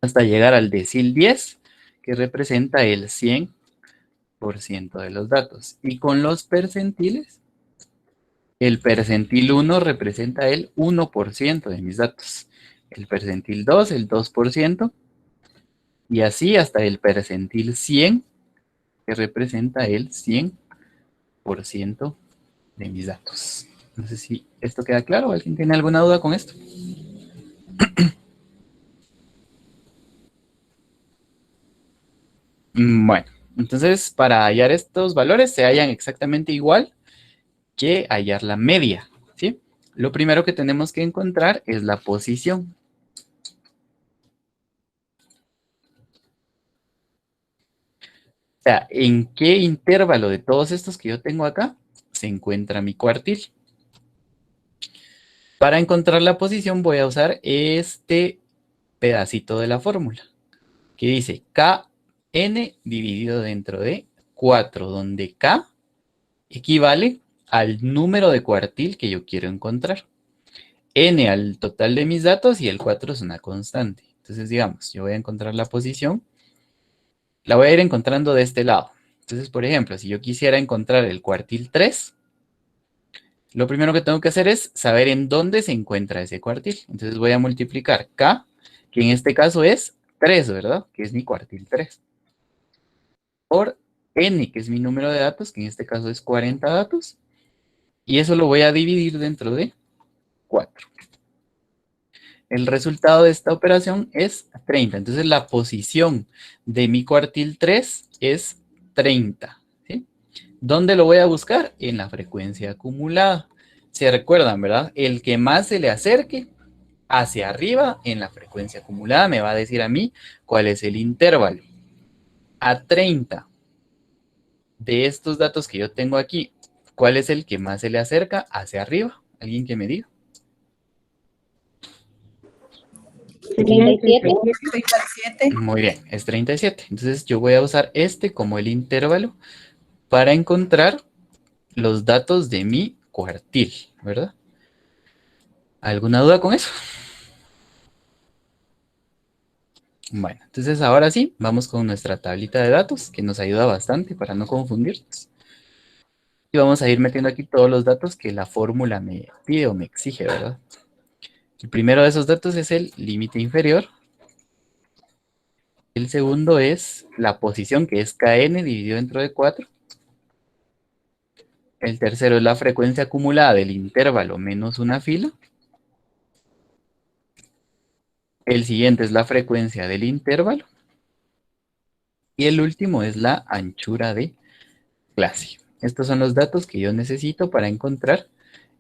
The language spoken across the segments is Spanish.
hasta llegar al decil 10, que representa el 100% de los datos. Y con los percentiles, el percentil 1 representa el 1% de mis datos. El percentil 2, el 2%. Y así hasta el percentil 100, que representa el 100% de mis datos. No sé si esto queda claro. ¿Alguien tiene alguna duda con esto? Bueno, entonces para hallar estos valores se hallan exactamente igual que hallar la media, ¿sí? Lo primero que tenemos que encontrar es la posición. O sea, ¿en qué intervalo de todos estos que yo tengo acá se encuentra mi cuartil? Para encontrar la posición voy a usar este pedacito de la fórmula, que dice Kn dividido dentro de 4, donde K equivale al número de cuartil que yo quiero encontrar. N al total de mis datos y el 4 es una constante. Entonces, digamos, yo voy a encontrar la posición, la voy a ir encontrando de este lado. Entonces, por ejemplo, si yo quisiera encontrar el cuartil 3, lo primero que tengo que hacer es saber en dónde se encuentra ese cuartil. Entonces voy a multiplicar K, que en este caso es 3, ¿verdad? Que es mi cuartil 3. Por N, que es mi número de datos, que en este caso es 40 datos. Y eso lo voy a dividir dentro de 4. El resultado de esta operación es 30. Entonces la posición de mi cuartil 3 es 30. ¿Sí? ¿Dónde lo voy a buscar? En la frecuencia acumulada. Se recuerdan, ¿verdad? El que más se le acerque hacia arriba en la frecuencia acumulada me va a decir a mí cuál es el intervalo. A 30 de estos datos que yo tengo aquí, ¿cuál es el que más se le acerca hacia arriba? ¿Alguien que me diga? 37. 37. Muy bien, es 37. Entonces yo voy a usar este como el intervalo para encontrar los datos de mi cuartil, ¿verdad? ¿Alguna duda con eso? Bueno, entonces ahora sí, vamos con nuestra tablita de datos, que nos ayuda bastante para no confundirnos. Y vamos a ir metiendo aquí todos los datos que la fórmula me pide o me exige, ¿verdad? El primero de esos datos es el límite inferior. El segundo es la posición, que es Kn dividido dentro de 4. El tercero es la frecuencia acumulada del intervalo menos una fila. El siguiente es la frecuencia del intervalo. Y el último es la anchura de clase. Estos son los datos que yo necesito para encontrar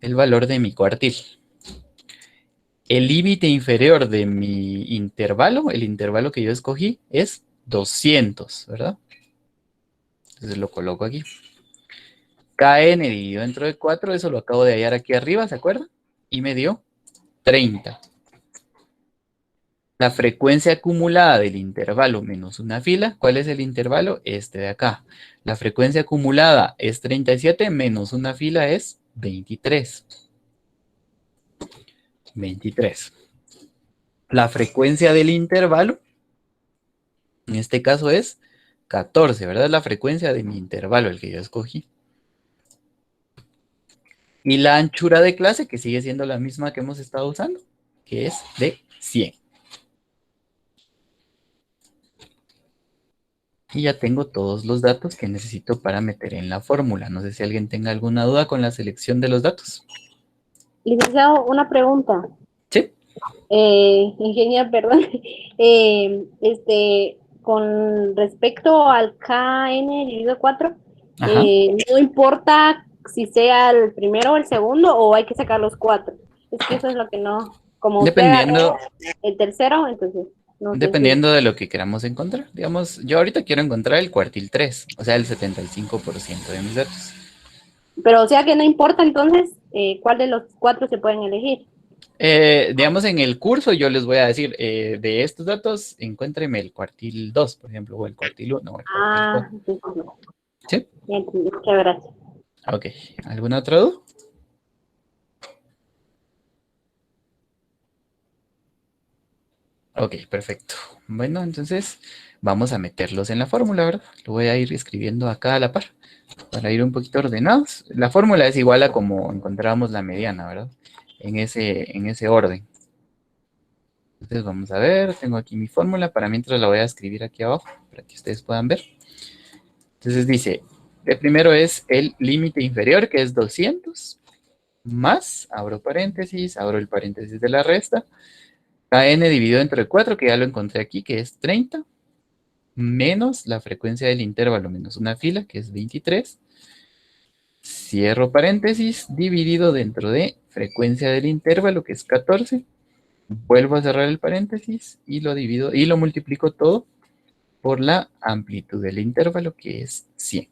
el valor de mi cuartil. El límite inferior de mi intervalo, el intervalo que yo escogí, es 200, ¿verdad? Entonces lo coloco aquí. Kn dividido dentro de 4, eso lo acabo de hallar aquí arriba, ¿se acuerdan? Y me dio 30. La frecuencia acumulada del intervalo menos una fila, ¿cuál es el intervalo? Este de acá. La frecuencia acumulada es 37 menos una fila es 23. 23. La frecuencia del intervalo, en este caso es 14, ¿verdad? La frecuencia de mi intervalo, el que yo escogí. Y la anchura de clase, que sigue siendo la misma que hemos estado usando, que es de 100. Y ya tengo todos los datos que necesito para meter en la fórmula. No sé si alguien tenga alguna duda con la selección de los datos. Licenciado, una pregunta. Sí. Ingeniero, perdón. Con respecto al KN dividido 4, Ajá. no importa si sea el primero o el segundo, o hay que sacar los 4. Es que eso es lo que no, como usted agarró Dependiendo, el tercero, entonces no sé si. dependiendo de lo que queramos encontrar. Digamos, yo ahorita quiero encontrar el cuartil 3, o sea, el 75% de mis datos. Pero o sea que no importa entonces cuál de los 4 se pueden elegir. Digamos, en el curso yo les voy a decir, de estos datos, encuéntreme el cuartil 2, por ejemplo, o el cuartil 1, o el cuartil 4. Entonces no. ¿Sí? Bien, muchas gracias. Ok. ¿Alguna otra duda? Ok, perfecto. Bueno, entonces vamos a meterlos en la fórmula, ¿verdad? Lo voy a ir escribiendo acá a la par para ir un poquito ordenados. La fórmula es igual a como encontramos la mediana, ¿verdad? En ese orden. Entonces vamos a ver, tengo aquí mi fórmula, para mientras la voy a escribir aquí abajo, para que ustedes puedan ver. Entonces dice, el primero es el límite inferior, que es 200, más, abro paréntesis, abro el paréntesis de la resta, kn dividido entre 4, que ya lo encontré aquí, que es 30, menos la frecuencia del intervalo, menos una fila, que es 23, cierro paréntesis, dividido dentro de frecuencia del intervalo, que es 14, vuelvo a cerrar el paréntesis y lo divido y lo multiplico todo por la amplitud del intervalo, que es 100.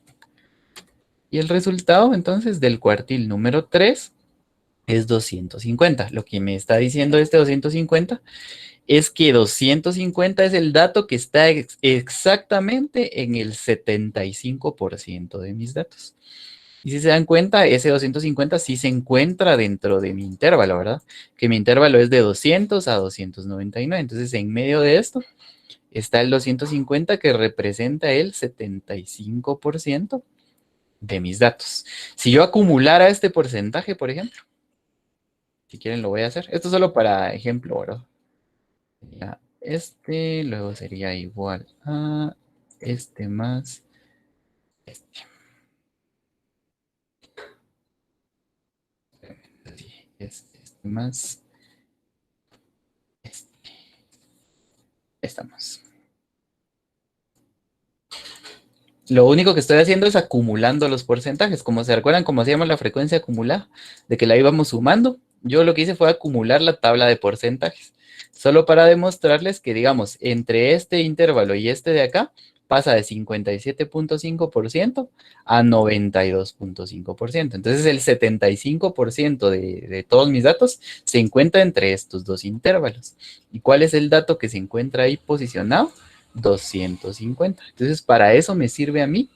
Y el resultado, entonces, del cuartil número 3 es 250. Lo que me está diciendo este 250 es que 250 es el dato que está exactamente en el 75% de mis datos. Y si se dan cuenta, ese 250 sí se encuentra dentro de mi intervalo, ¿verdad? Que mi intervalo es de 200 a 299. Entonces, en medio de esto está el 250 que representa el 75% de mis datos. Si yo acumulara este porcentaje, por ejemplo, si quieren lo voy a hacer. Esto solo para ejemplo, ¿verdad? Sería este, luego sería igual a este más este. Sí, es este más este. Estamos. Lo único que estoy haciendo es acumulando los porcentajes. Como se recuerdan, como hacíamos la frecuencia acumulada, de que la íbamos sumando, yo lo que hice fue acumular la tabla de porcentajes. Solo para demostrarles que, digamos, entre este intervalo y este de acá, pasa de 57.5% a 92.5%. Entonces, el 75% de todos mis datos se encuentra entre estos dos intervalos. ¿Y cuál es el dato que se encuentra ahí posicionado? 250. Entonces, para eso me sirve a mí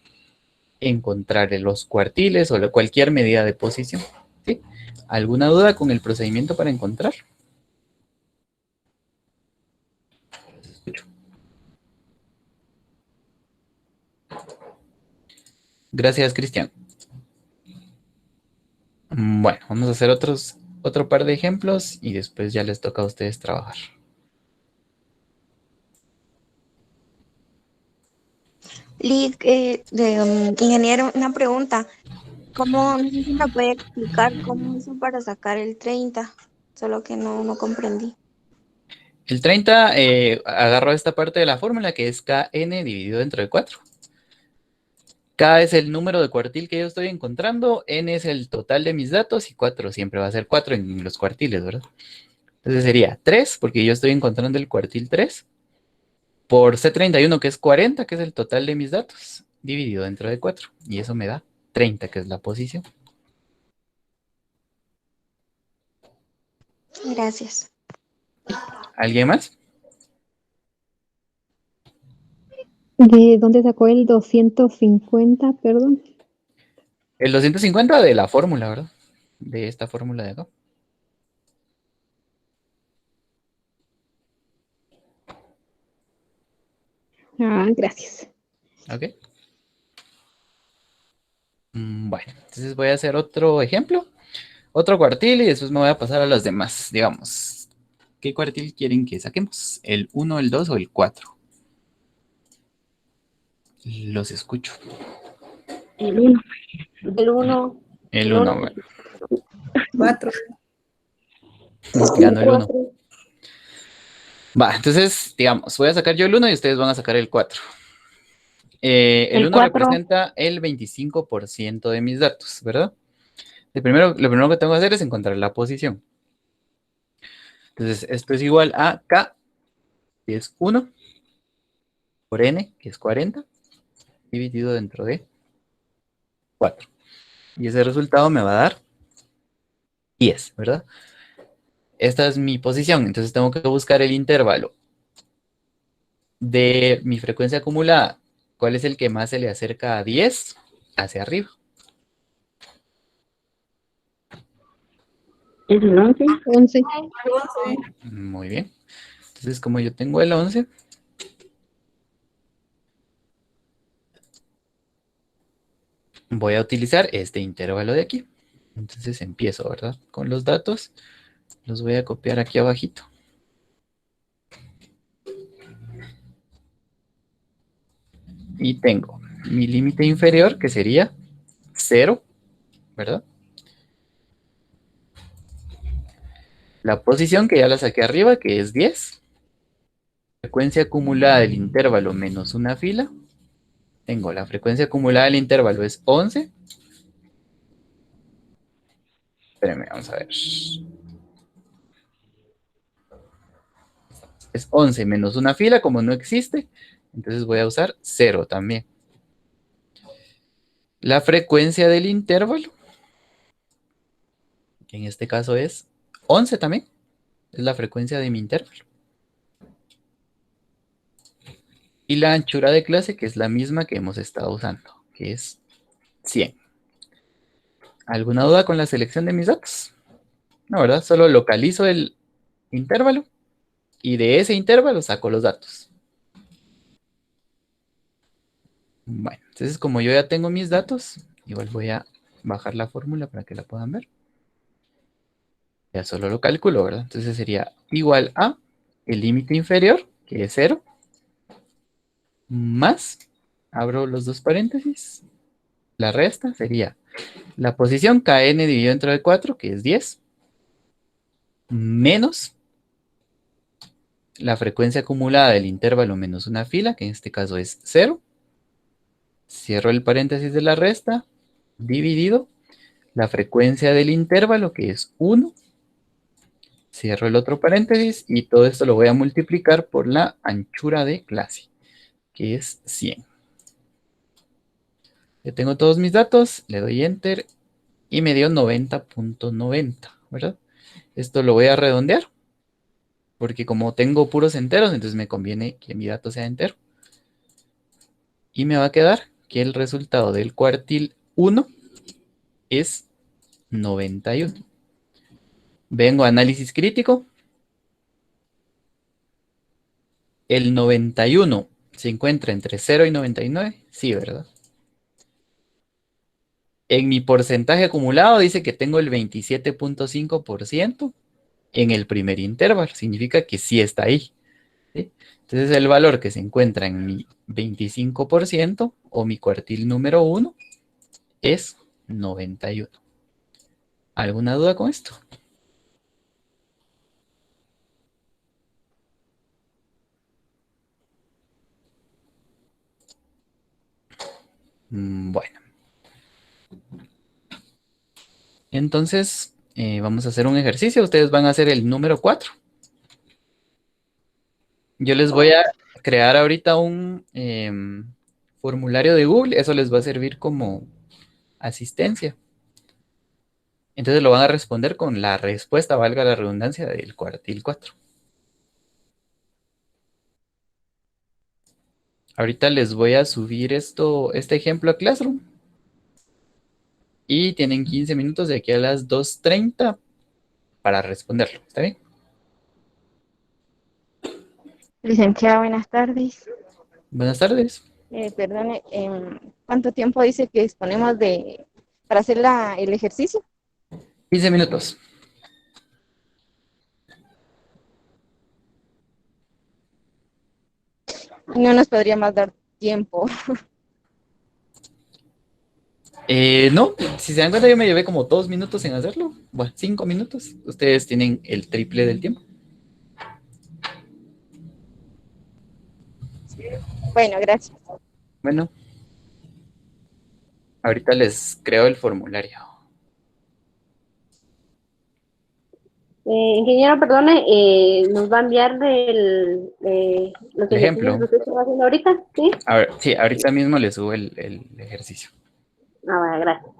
encontrar los cuartiles o cualquier medida de posición. ¿Sí? ¿Alguna duda con el procedimiento para encontrar? Gracias, Cristian. Bueno, vamos a hacer otro par de ejemplos y después ya les toca a ustedes trabajar. Liz, ingeniero, una pregunta. ¿Cómo, no sé si me puede explicar cómo hizo para sacar el 30? Solo que no comprendí. El 30 agarro esta parte de la fórmula que es kn dividido dentro de 4. K es el número de cuartil que yo estoy encontrando, n es el total de mis datos y 4 siempre va a ser 4 en los cuartiles, ¿verdad? Entonces sería 3, porque yo estoy encontrando el cuartil 3, por C31, que es 40, que es el total de mis datos, dividido dentro de 4. Y eso me da 30, que es la posición. Gracias. ¿Alguien más? ¿De dónde sacó el 250, perdón? El 250 de la fórmula, ¿verdad? De esta fórmula de acá. Ah, gracias. ¿Ok? Bueno, entonces voy a hacer otro ejemplo, otro cuartil y después me voy a pasar a los demás. Digamos, ¿qué cuartil quieren que saquemos? ¿El 1, el 2 o el 4? Los escucho. El 1. El 1. El El 1, 1. bueno. 4. Ganó el 1. 4. Va, entonces, digamos, voy a sacar yo el 1 y ustedes van a sacar el 4. El El 1 4. representa el 25% de mis datos, ¿verdad? Lo primero que tengo que hacer es encontrar la posición. Entonces, esto es igual a K, que es 1, por N, que es 40, dividido dentro de 4. Y ese resultado me va a dar 10, ¿verdad? Esta es mi posición, entonces tengo que buscar el intervalo de mi frecuencia acumulada. ¿Cuál es el que más se le acerca a 10? Hacia arriba. Es el 11. 11. Muy bien. Entonces Entonces, como yo tengo el 11, voy a utilizar este intervalo de aquí. Entonces empiezo, ¿verdad? Con los datos, los voy a copiar aquí abajito. Y tengo mi límite inferior, que sería 0, ¿verdad? La posición que ya la saqué arriba, que es 10. Frecuencia acumulada del intervalo menos una fila. Tengo la frecuencia acumulada del intervalo es 11. Espérenme, vamos a ver. Es 11 menos una fila, como no existe. Entonces voy a usar 0 también. La frecuencia del intervalo, que en este caso es 11 también. Es la frecuencia de mi intervalo. Y la anchura de clase, que es la misma que hemos estado usando, que es 100. ¿Alguna duda con la selección de mis datos? No, ¿verdad? Solo localizo el intervalo y de ese intervalo saco los datos. Bueno, entonces como yo ya tengo mis datos, igual voy a bajar la fórmula para que la puedan ver. Ya solo lo calculo, ¿verdad? Entonces sería igual a el límite inferior, que es 0, más, abro los dos paréntesis, la resta sería la posición kn dividido entre de 4, que es 10, menos la frecuencia acumulada del intervalo menos una fila, que en este caso es 0. Cierro el paréntesis de la resta, dividido la frecuencia del intervalo, que es 1. Cierro el otro paréntesis y todo esto lo voy a multiplicar por la anchura de clase, que es 100. Ya tengo todos mis datos, le doy Enter y me dio 90.90, ¿verdad? Esto lo voy a redondear, porque como tengo puros enteros, entonces me conviene que mi dato sea entero. Y me va a quedar que el resultado del cuartil 1 es 91. Vengo a análisis crítico. El 91 se encuentra entre 0 y 99. Sí, ¿verdad? En mi porcentaje acumulado dice que tengo el 27.5% en el primer intervalo. Significa que sí está ahí, ¿sí? Entonces el valor que se encuentra en mi 25% o mi cuartil número 1 es 91. ¿Alguna duda con esto? Bueno, entonces vamos a hacer un ejercicio. Ustedes van a hacer el número 4. Yo les voy a crear ahorita un formulario de Google. Eso les va a servir como asistencia. Entonces lo van a responder con la respuesta, valga la redundancia, del cuartil 4. Ahorita les voy a subir este ejemplo a Classroom. Y tienen 15 minutos de aquí a las 2:30 para responderlo. ¿Está bien? Licenciada, buenas tardes. Buenas tardes. Perdone, ¿cuánto tiempo dice que disponemos para hacer el ejercicio? 15 minutos. No nos podría más dar tiempo. No, si se dan cuenta, yo me llevé como 2 minutos en hacerlo. Bueno, 5 minutos. Ustedes tienen el triple del tiempo. Bueno, gracias. Bueno, ahorita les creo el formulario. Ingeniero, perdone, nos va a enviar los El ejercicios que ejemplo. usted está haciendo ahorita, ¿sí? A ver, sí, ahorita mismo les subo el ejercicio. Ah, bueno, gracias.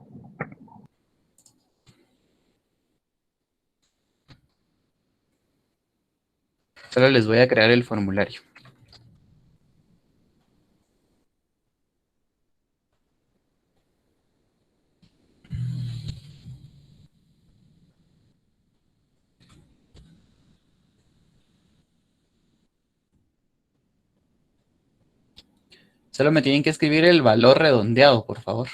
Solo les voy a crear el formulario. Solo me tienen que escribir el valor redondeado, por favor.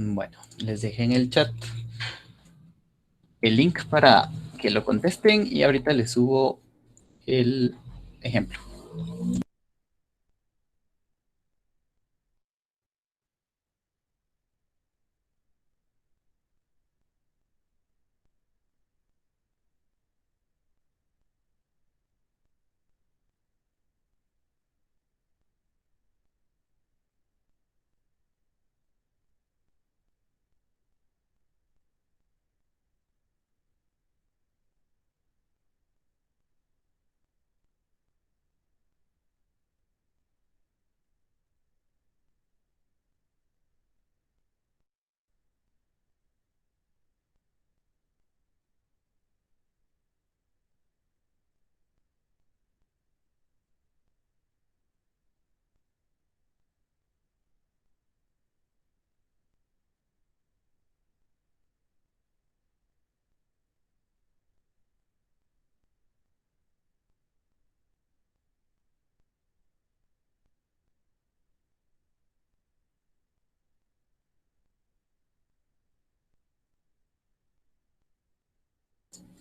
Bueno, les dejé en el chat el link para que lo contesten y ahorita les subo el ejemplo.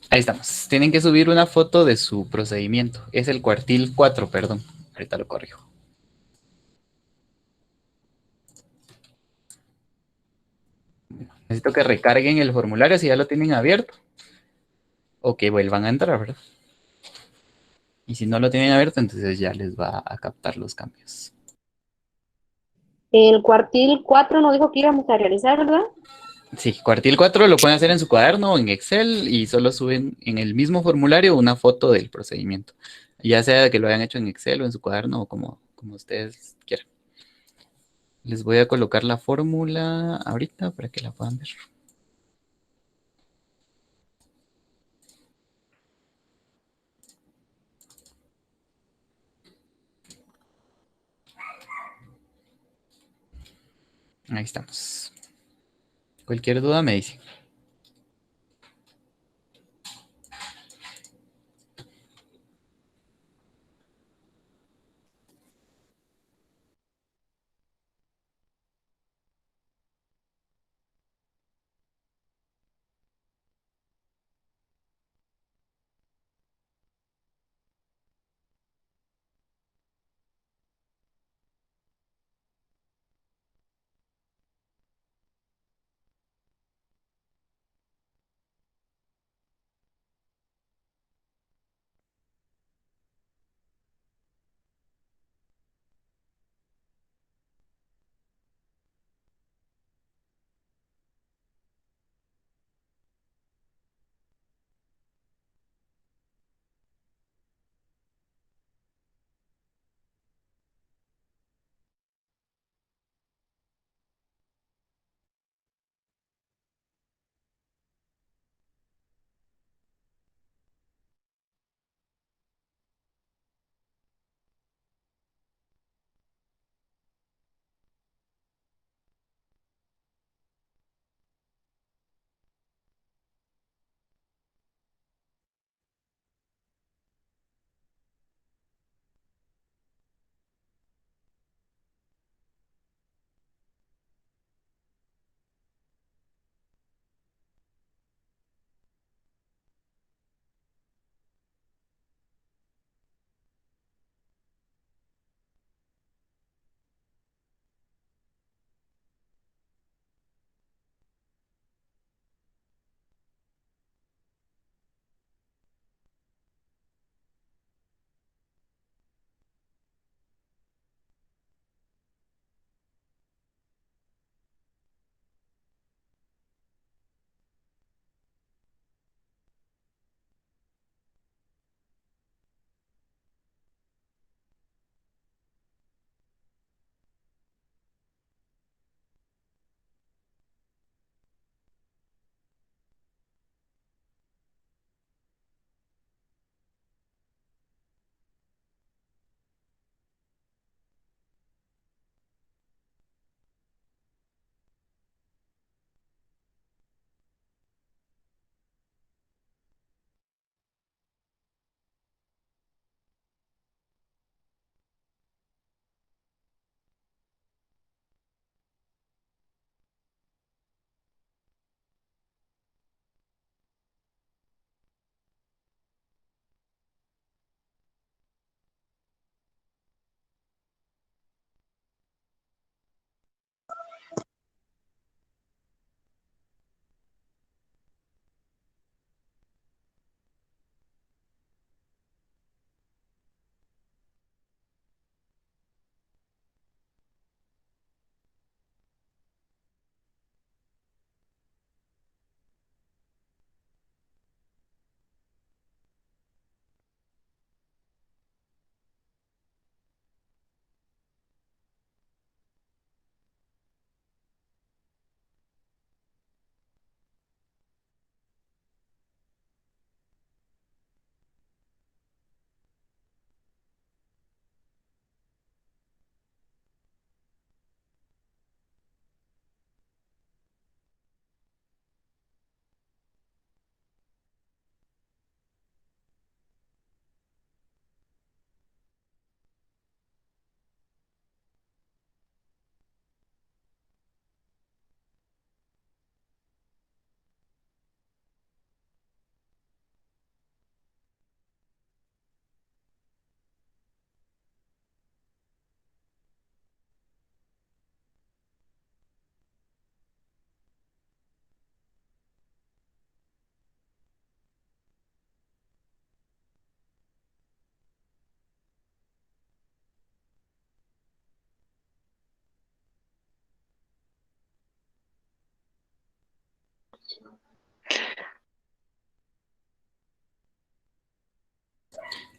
Ahí estamos. Tienen que subir una foto de su procedimiento. Es el cuartil 4, perdón. Ahorita lo corrijo. Necesito que recarguen el formulario si ya lo tienen abierto. O que vuelvan a entrar, ¿verdad? Y si no lo tienen abierto, entonces ya les va a captar los cambios. El cuartil 4 nos dijo que íbamos a realizar, ¿verdad? Sí, cuartil 4 lo pueden hacer en su cuaderno o en Excel y solo suben en el mismo formulario una foto del procedimiento. Ya sea que lo hayan hecho en Excel o en su cuaderno o como ustedes quieran. Les voy a colocar la fórmula ahorita para que la puedan ver. Ahí estamos. Cualquier duda me dicen.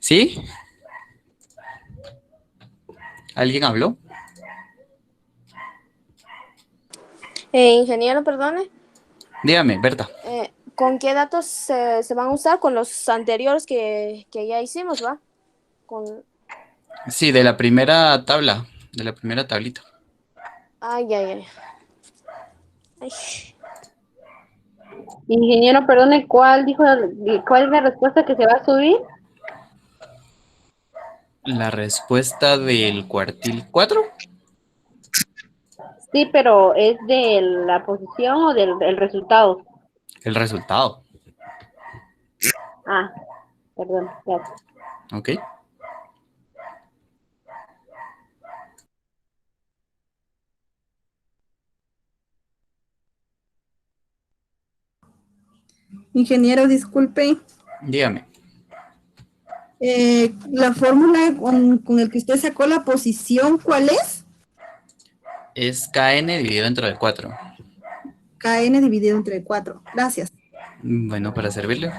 ¿Sí? ¿Alguien habló? Ingeniero, perdone, Dígame, Berta. ¿con qué datos se van a usar? Con los anteriores que ya hicimos, ¿va? Con... Sí, de la primera tabla, de la primera tablita. Ay, ay, ay. Ay. Ingeniero, perdone, ¿cuál es la respuesta que se va a subir? La respuesta del cuartil 4. Sí, pero ¿es de la posición o del resultado? El resultado. Ah, perdón, gracias. ¿Ok? Ingeniero, disculpe, Dígame. la fórmula con el que usted sacó la posición, ¿cuál es? Es KN dividido entre el 4. KN dividido entre 4. Gracias. Bueno, para servirle.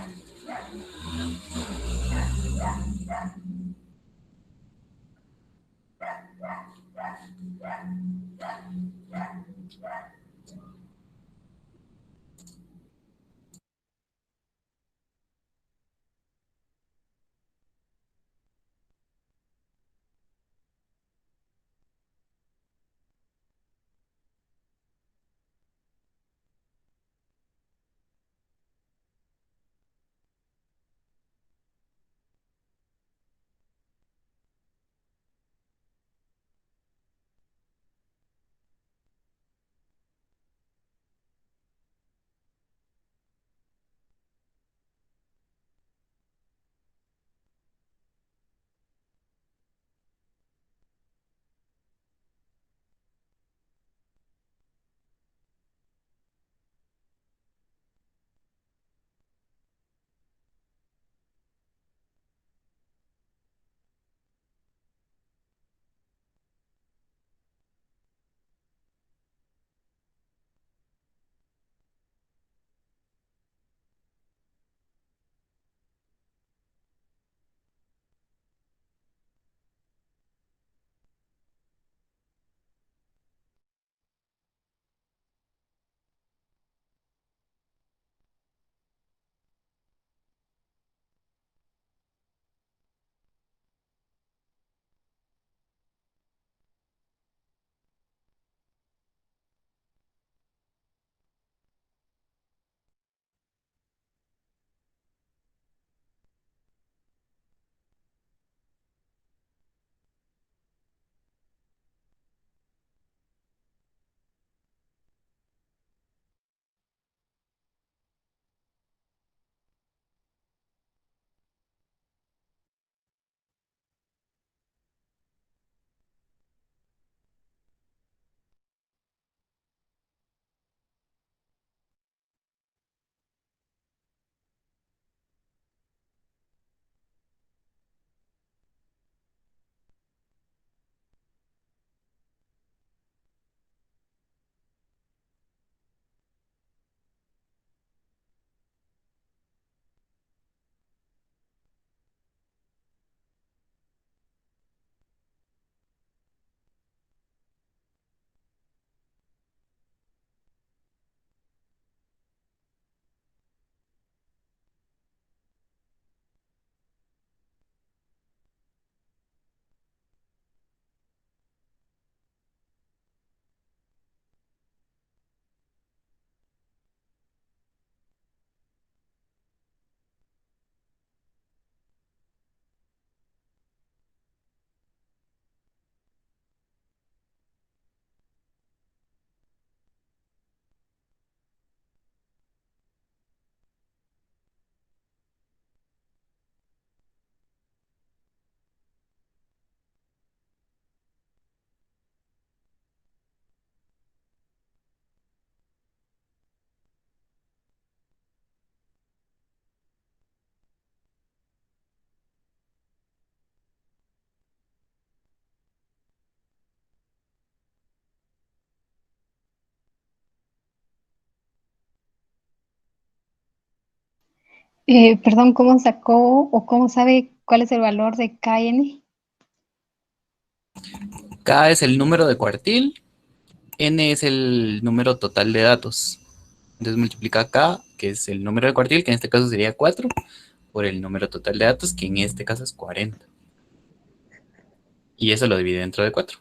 Perdón, ¿cómo sacó o cómo sabe cuál es el valor de KN? K es el número de cuartil, N es el número total de datos. Entonces multiplica K, que es el número de cuartil, que en este caso sería 4, por el número total de datos, que en este caso es 40. Y eso lo divide dentro de 4.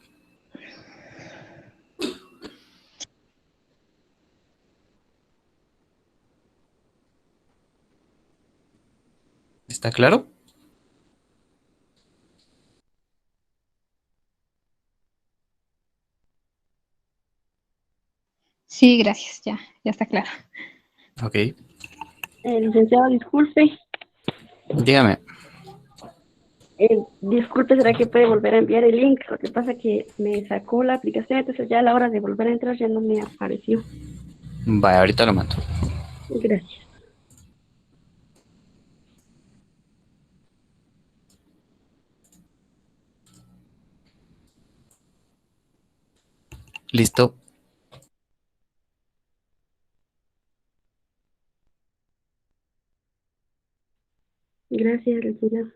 ¿Está claro? Sí, gracias, ya está claro. Ok. Licenciado, disculpe. Dígame. Disculpe, ¿será que puede volver a enviar el link? Lo que pasa es que me sacó la aplicación, entonces ya a la hora de volver a entrar ya no me apareció. Vaya, ahorita lo mando. Gracias. Listo. Gracias, licenciado.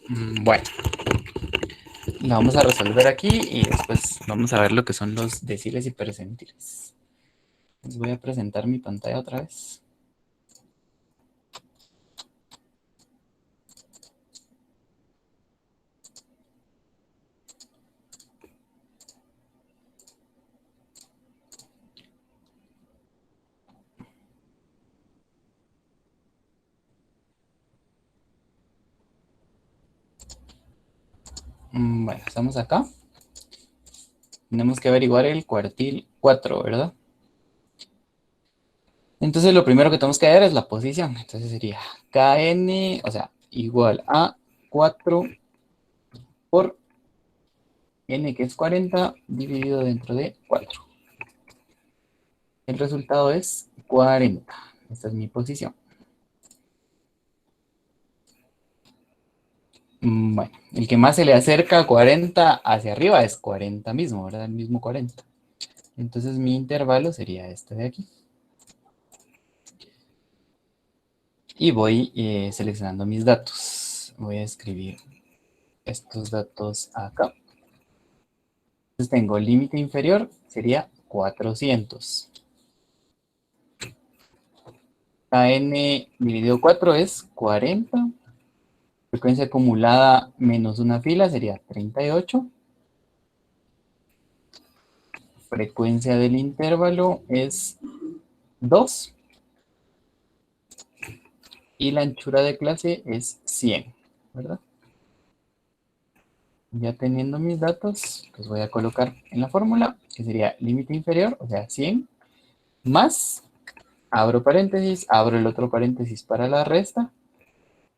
Bueno, la vamos a resolver aquí y después vamos a ver lo que son los deciles y percentiles. Les voy a presentar mi pantalla otra vez. Bueno, estamos acá. Tenemos que averiguar el cuartil 4, ¿verdad? Entonces lo primero que tenemos que ver es la posición. Entonces sería Kn, o sea, igual a 4 por n, que es 40, dividido dentro de 4. El resultado es 40. Esta es mi posición. Bueno, el que más se le acerca a 40 hacia arriba es 40 mismo, ¿verdad? El mismo 40. Entonces mi intervalo sería este de aquí. Y voy seleccionando mis datos. Voy a escribir estos datos acá. Entonces tengo límite inferior, sería 400. Kn dividido 4 es 40. Frecuencia acumulada menos una fila sería 38. Frecuencia del intervalo es 2. Y la anchura de clase es 100, ¿verdad? Ya teniendo mis datos, los voy a colocar en la fórmula, que sería límite inferior, o sea, 100, más, abro paréntesis, abro el otro paréntesis para la resta,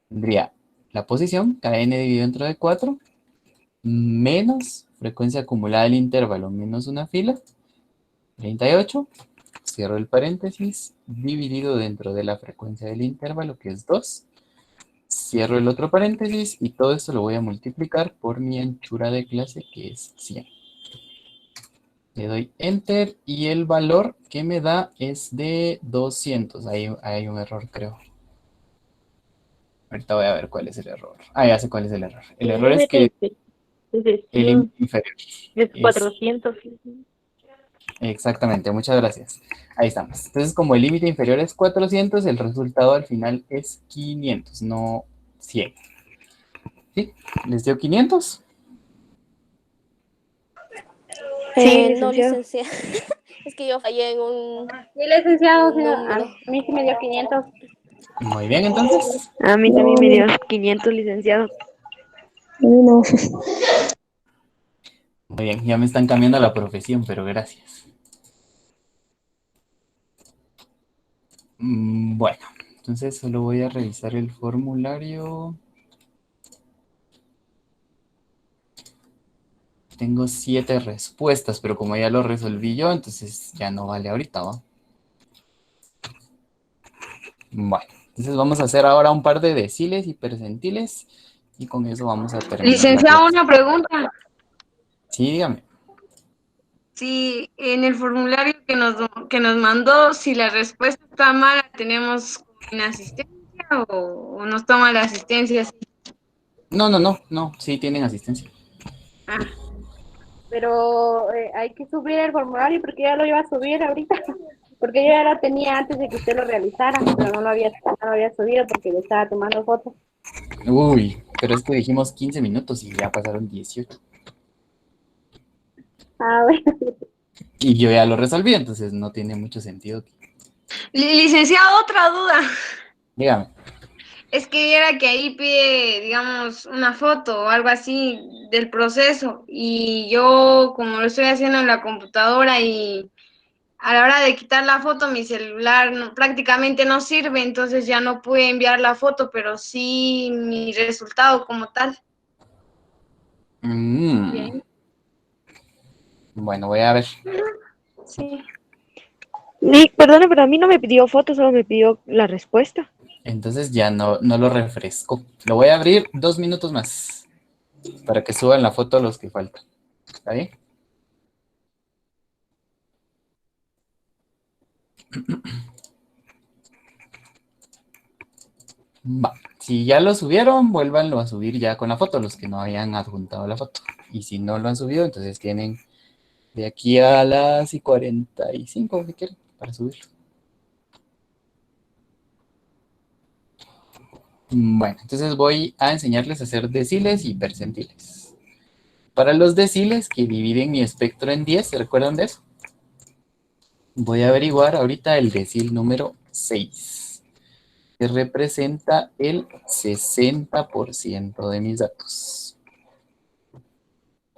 tendría la posición, Kn dividido dentro de 4, menos frecuencia acumulada del intervalo, menos una fila, 38, cierro el paréntesis, dividido dentro de la frecuencia del intervalo, que es 2, cierro el otro paréntesis y todo esto lo voy a multiplicar por mi anchura de clase, que es 100. Le doy Enter y el valor que me da es de 200. Ahí hay un error, creo. Ahorita voy a ver cuál es el error. Ah, ya sé cuál es el error. El error es que el límite inferior Es es 400. exactamente, muchas gracias. Ahí estamos. Entonces, como el límite inferior es 400, el resultado al final es 500, no 100. ¿Sí? ¿Les dio 500? Sí, No, licenciado. licenciada. Es que yo fallé en Sí, licenciado, un número. a mí sí me dio 500. Muy bien, entonces. A mí también me dio 500, licenciado. No. Muy bien, ya me están cambiando la profesión, pero gracias. Bueno, entonces solo voy a revisar el formulario. Tengo 7 respuestas, pero como ya lo resolví yo, entonces ya no vale ahorita, ¿va? Bueno, entonces vamos a hacer ahora un par de deciles y percentiles y con eso vamos a terminar la Licenciado, clase. una pregunta. Sí, dígame. Si en el formulario que nos mandó, si la respuesta está mala, ¿tenemos inasistencia o nos toma la asistencia? No, sí tienen asistencia. Ah, pero hay que subir el formulario porque ya lo iba a subir ahorita. Porque yo ya lo tenía antes de que usted lo realizara, pero no lo había subido porque le estaba tomando fotos. Uy, pero es que dijimos 15 minutos y ya pasaron 18. Ah, bueno. Y yo ya lo resolví, entonces no tiene mucho sentido. Licenciado, otra duda. Dígame. Es que viera que ahí pide, digamos, una foto o algo así del proceso y yo como lo estoy haciendo en la computadora y a la hora de quitar la foto mi celular prácticamente no sirve, entonces ya no pude enviar la foto, pero sí mi resultado como tal. Mm, bueno, voy a ver. Sí. Perdone, pero a mí no me pidió foto, solo me pidió la respuesta. Entonces ya no lo refresco. Lo voy a abrir 2 minutos más para que suban la foto los que faltan. ¿Está bien? Va. Si ya lo subieron, vuélvanlo a subir ya con la foto, los que no hayan adjuntado la foto. Y si no lo han subido, entonces tienen de aquí a las 45, si quieren, para subirlo. Bueno, entonces voy a enseñarles a hacer deciles y percentiles. Para los deciles que dividen mi espectro en 10, ¿se recuerdan de eso? Voy a averiguar ahorita el decil número 6, que representa el 60% de mis datos.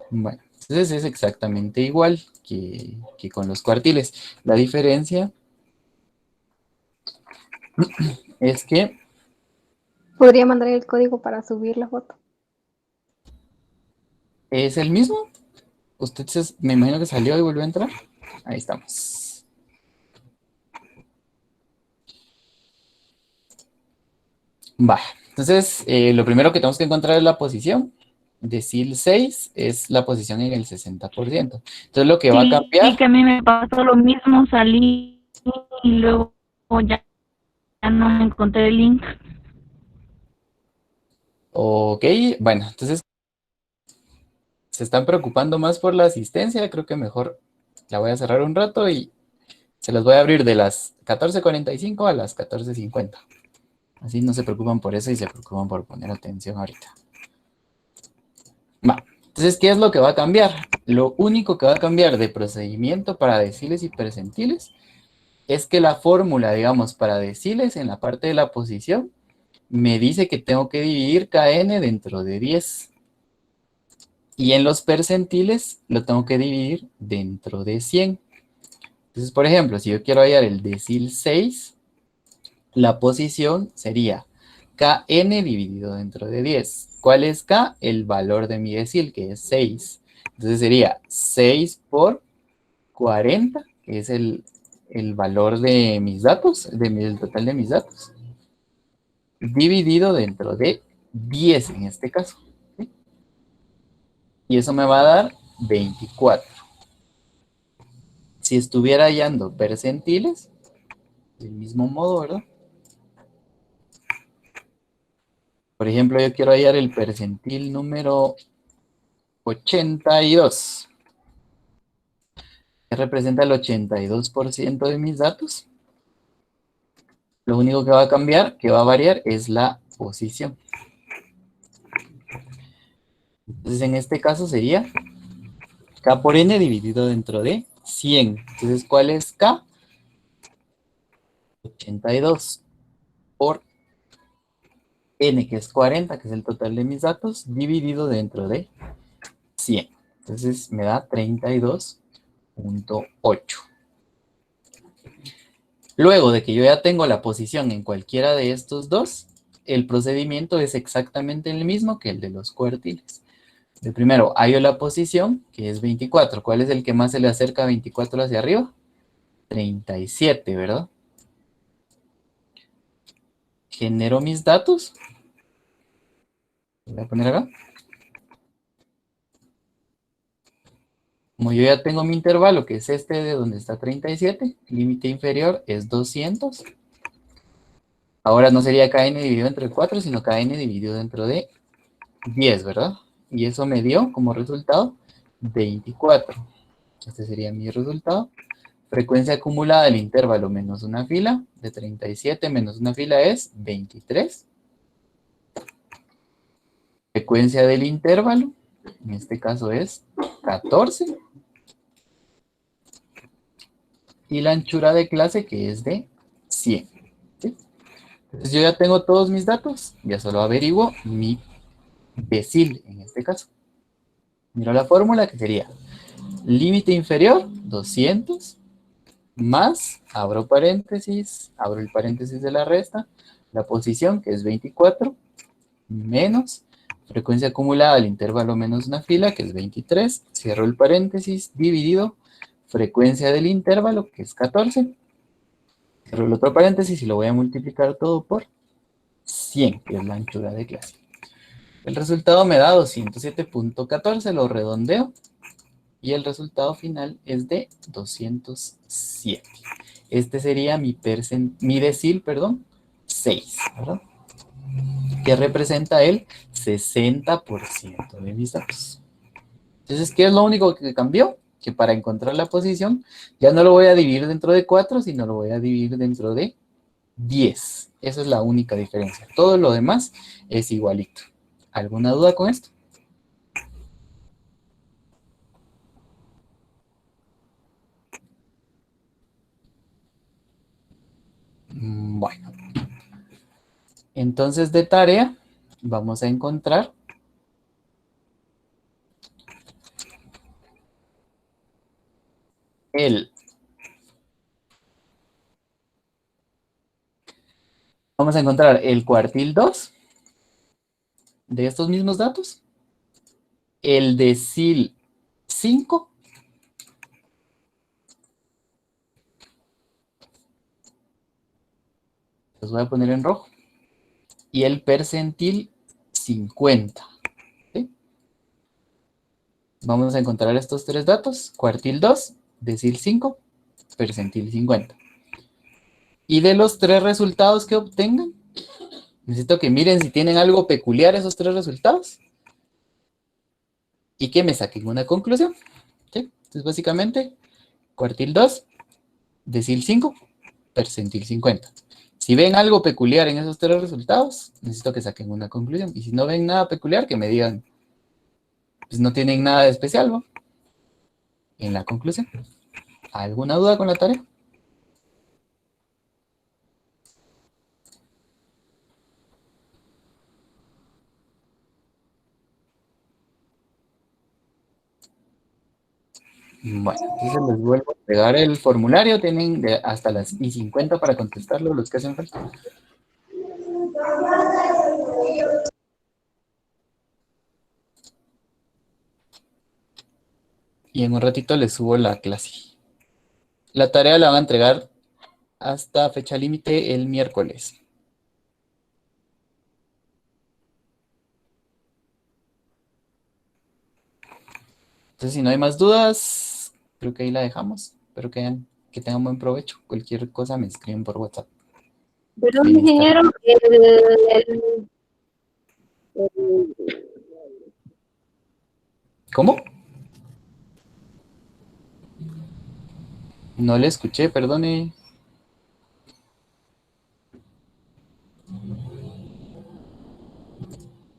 Bueno, entonces es exactamente igual que con los cuartiles. La diferencia es que ¿Podría mandar el código para subir la foto? es el mismo. Usted me imagino que salió y volvió a entrar. Ahí estamos. Va. Entonces, lo primero que tenemos que encontrar es la posición. Decil 6 es la posición en el 60%. Entonces, lo que va a cambiar... Sí, que a mí me pasó lo mismo, salí y luego ya no encontré el link. Ok, bueno, entonces se están preocupando más por la asistencia. Creo que mejor la voy a cerrar un rato y se las voy a abrir de las 14:45 a las 14:50. Así no se preocupan por eso y se preocupan por poner atención ahorita. Va. Entonces, ¿qué es lo que va a cambiar? Lo único que va a cambiar de procedimiento para deciles y percentiles es que la fórmula, digamos, para deciles en la parte de la posición me dice que tengo que dividir KN dentro de 10. Y en los percentiles lo tengo que dividir dentro de 100. Entonces, por ejemplo, si yo quiero hallar el decil 6, la posición sería KN dividido dentro de 10. ¿Cuál es K? El valor de mi decil, que es 6. Entonces sería 6 por 40, que es el valor de mis datos, el total de mis datos, dividido dentro de 10 en este caso. ¿Sí? Y eso me va a dar 24. Si estuviera hallando percentiles, del mismo modo, ¿verdad? Por ejemplo, yo quiero hallar el percentil número 82. Que representa el 82% de mis datos. Lo único que va a cambiar, que va a variar, es la posición. Entonces, en este caso sería K por N dividido dentro de 100. Entonces, ¿cuál es K? 82 por N, que es 40, que es el total de mis datos, dividido dentro de 100. Entonces, me da 32.8. Luego de que yo ya tengo la posición en cualquiera de estos dos, el procedimiento es exactamente el mismo que el de los cuartiles. El primero, hallo la posición, que es 24. ¿Cuál es el que más se le acerca a 24 hacia arriba? 37, ¿verdad? Genero mis datos. Voy a poner acá. Como yo ya tengo mi intervalo, que es este de donde está 37, límite inferior es 200. Ahora no sería KN dividido entre 4, sino KN dividido dentro de 10, ¿verdad? Y eso me dio como resultado 24. Este sería mi resultado. Frecuencia acumulada del intervalo menos una fila, de 37 menos una fila es 23. Frecuencia del intervalo, en este caso es 14. Y la anchura de clase, que es de 100. ¿Sí? Entonces yo ya tengo todos mis datos, ya solo averiguo mi decil en este caso. Miro la fórmula, que sería límite inferior, 200, más, abro paréntesis, abro el paréntesis de la resta, la posición, que es 24, menos frecuencia acumulada del intervalo menos una fila, que es 23, cierro el paréntesis, dividido frecuencia del intervalo, que es 14, cierro el otro paréntesis y lo voy a multiplicar todo por 100, que es la anchura de clase. El resultado me da 207.14, lo redondeo, y el resultado final es de 207. Este sería mi decil, 6, ¿verdad? que representa el 60% de mis datos. Entonces, ¿qué es lo único que cambió? Que para encontrar la posición, ya no lo voy a dividir dentro de 4, sino lo voy a dividir dentro de 10. Esa es la única diferencia. Todo lo demás es igualito. ¿Alguna duda con esto? Bueno. Entonces, de tarea, vamos a encontrar vamos a encontrar el cuartil 2 de estos mismos datos, el decil 5, los voy a poner en rojo, y el percentil 50. ¿Sí? Vamos a encontrar estos tres datos, cuartil 2, decil 5, percentil 50. Y de los tres resultados que obtengan, necesito que miren si tienen algo peculiar esos tres resultados y que me saquen una conclusión. ¿Sí? Entonces, básicamente, cuartil 2, decil 5, percentil 50. Si ven algo peculiar en esos tres resultados, necesito que saquen una conclusión. Y si no ven nada peculiar, que me digan, pues no tienen nada de especial, ¿no? En la conclusión. ¿Alguna duda con la tarea? Bueno, entonces les vuelvo a pegar el formulario. Tienen hasta las y 50 para contestarlo, los que hacen falta. Y en un ratito les subo la clase. La tarea la van a entregar hasta fecha límite el miércoles. Entonces, si no hay más dudas, creo que ahí la dejamos. Espero que tengan buen provecho. Cualquier cosa me escriben por WhatsApp. Pero, Bien, está. ingeniero, ¿Cómo? No le escuché, perdone.